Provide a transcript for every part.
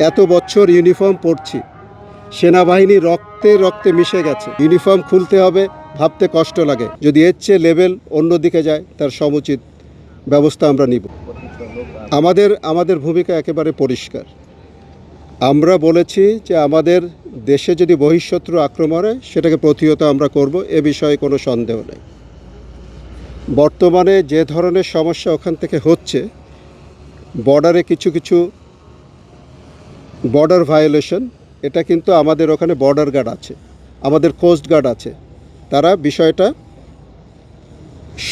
এত বছর ইউনিফর্ম পরছি, সেনাবাহিনী রক্তে রক্তে মিশে গেছে। ইউনিফর্ম খুলতে হবে ভাবতে কষ্ট লাগে। যদি এর চেয়ে লেভেল অন্যদিকে যায়, তার সমুচিত ব্যবস্থা আমরা নিব। আমাদের ভূমিকা একেবারে পরিষ্কার। আমরা বলেছি যে আমাদের দেশে যদি বহিঃশত্রু আক্রমণ হয়, সেটাকে প্রতিহত আমরা করব, এ বিষয়ে কোনো সন্দেহ নেই। বর্তমানে যে ধরনের সমস্যা ওখান থেকে হচ্ছে, বর্ডারে কিছু বর্ডার ভায়োলেশন, এটা কিন্তু আমাদের ওখানে বর্ডার গার্ড আছে, আমাদের কোস্ট গার্ড আছে, তারা বিষয়টা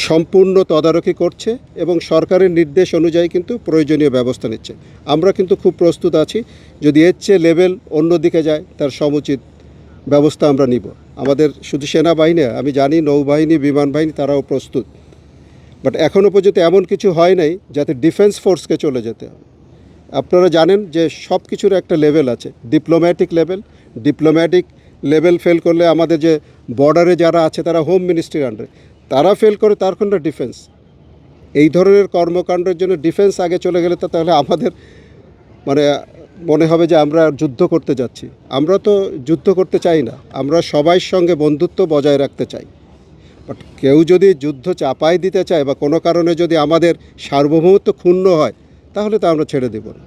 সম্পূর্ণ তদারকি করছে এবং সরকারের নির্দেশ অনুযায়ী কিন্তু প্রয়োজনীয় ব্যবস্থা নিচ্ছে। আমরা কিন্তু খুব প্রস্তুত আছি, যদি এর চেয়ে লেভেল অন্যদিকে যায়, তার সমুচিত ব্যবস্থা আমরা নিব। আমাদের শুধু সেনাবাহিনী, আমি জানি নৌবাহিনী, বিমান বাহিনী, তারাও প্রস্তুত। বাট এখনও পর্যন্ত এমন কিছু হয় নাই যাতে ডিফেন্স ফোর্সকে চলে যেতে হবে। আপনারা জানেন যে সব কিছুর একটা লেভেল আছে, ডিপ্লোম্যাটিক লেভেল ফেল করলে আমাদের যে বর্ডারে যারা আছে তারা হোম মিনিস্ট্রির আন্ডারে, তারা ফেল করে, তার কোনো ডিফেন্স। এই ধরনের কর্মকাণ্ডের জন্য ডিফেন্স আগে চলে গেলে তাহলে আমাদের মনে হবে যে আমরা যুদ্ধ করতে যাচ্ছি। আমরা তো যুদ্ধ করতে চাই না, আমরা সবাই সঙ্গে বন্ধুত্ব বজায় রাখতে চাই। বাট কেউ যদি যুদ্ধ চাপাই দিতে চায় বা কোনো কারণে যদি আমাদের সার্বভৌমত্ব ক্ষুণ্ণ হয়, তাহলে তো আমরা ছেড়ে দেব না।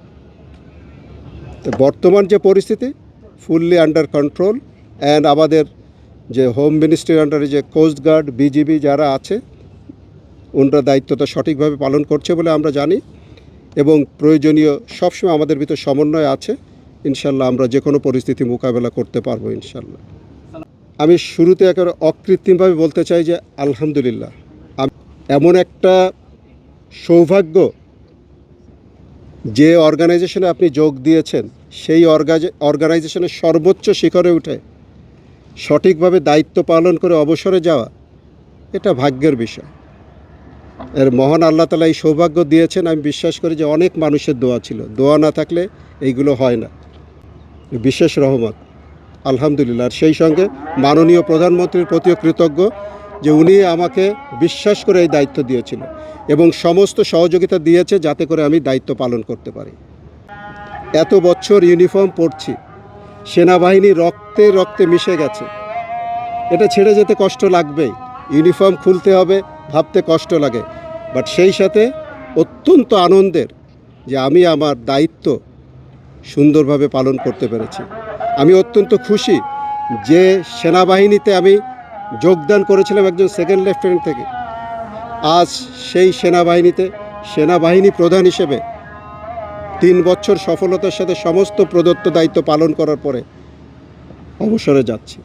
তো বর্তমান যে পরিস্থিতি, ফুললি আন্ডার কন্ট্রোল, অ্যান্ড আমাদের যে হোম মিনিস্ট্রির আন্ডারে যে কোস্ট গার্ড, বিজিবি যারা আছে, ওনারা দায়িত্বটা সঠিকভাবে পালন করছে বলে আমরা জানি, এবং প্রয়োজনীয় সবসময় আমাদের ভিতর সমন্বয় আছে। ইনশাল্লাহ আমরা যে কোনো পরিস্থিতি মোকাবেলা করতে পারবো ইনশাল্লাহ। আমি শুরুতে একেবারে অকৃত্রিমভাবে বলতে চাই যে আলহামদুলিল্লাহ, এমন একটা সৌভাগ্য যে অর্গানাইজেশনে আপনি যোগ দিয়েছেন, সেই অর্গানাইজেশনের সর্বোচ্চ শিখরে উঠে সঠিকভাবে দায়িত্ব পালন করে অবসরে যাওয়া, এটা ভাগ্যের বিষয়। এর মহান আল্লাহ তাআলা এই সৌভাগ্য দিয়েছেন। আমি বিশ্বাস করি যে অনেক মানুষের দোয়া ছিল, দোয়া না থাকলে এইগুলো হয় না। বিশেষ রহমত আলহামদুলিল্লাহ। আর সেই সঙ্গে মাননীয় প্রধানমন্ত্রীর প্রতিও কৃতজ্ঞ যে উনি আমাকে বিশ্বাস করে এই দায়িত্ব দিয়েছিল এবং সমস্ত সহযোগিতা দিয়েছে যাতে করে আমি দায়িত্ব পালন করতে পারি। এত বছর ইউনিফর্ম পরছি, সেনাবাহিনী রক্তে রক্তে মিশে গেছে, এটা ছেড়ে যেতে কষ্ট লাগবেই। ইউনিফর্ম খুলতে হবে ভাবতে কষ্ট লাগে, বাট সেই সাথে অত্যন্ত আনন্দের যে আমি আমার দায়িত্ব সুন্দরভাবে পালন করতে পেরেছি। আমি অত্যন্ত খুশি যে সেনাবাহিনীতে আমি যোগদান করেছিলাম একজন সেকেন্ড লেফটেন্যান্ট থেকে, আজ সেই সেনাবাহিনী প্রধান হিসেবে 3 বছর সফলতার সাথে সমস্ত প্রদত্ত দায়িত্ব পালন করার পরে অবসরে যাচ্ছি।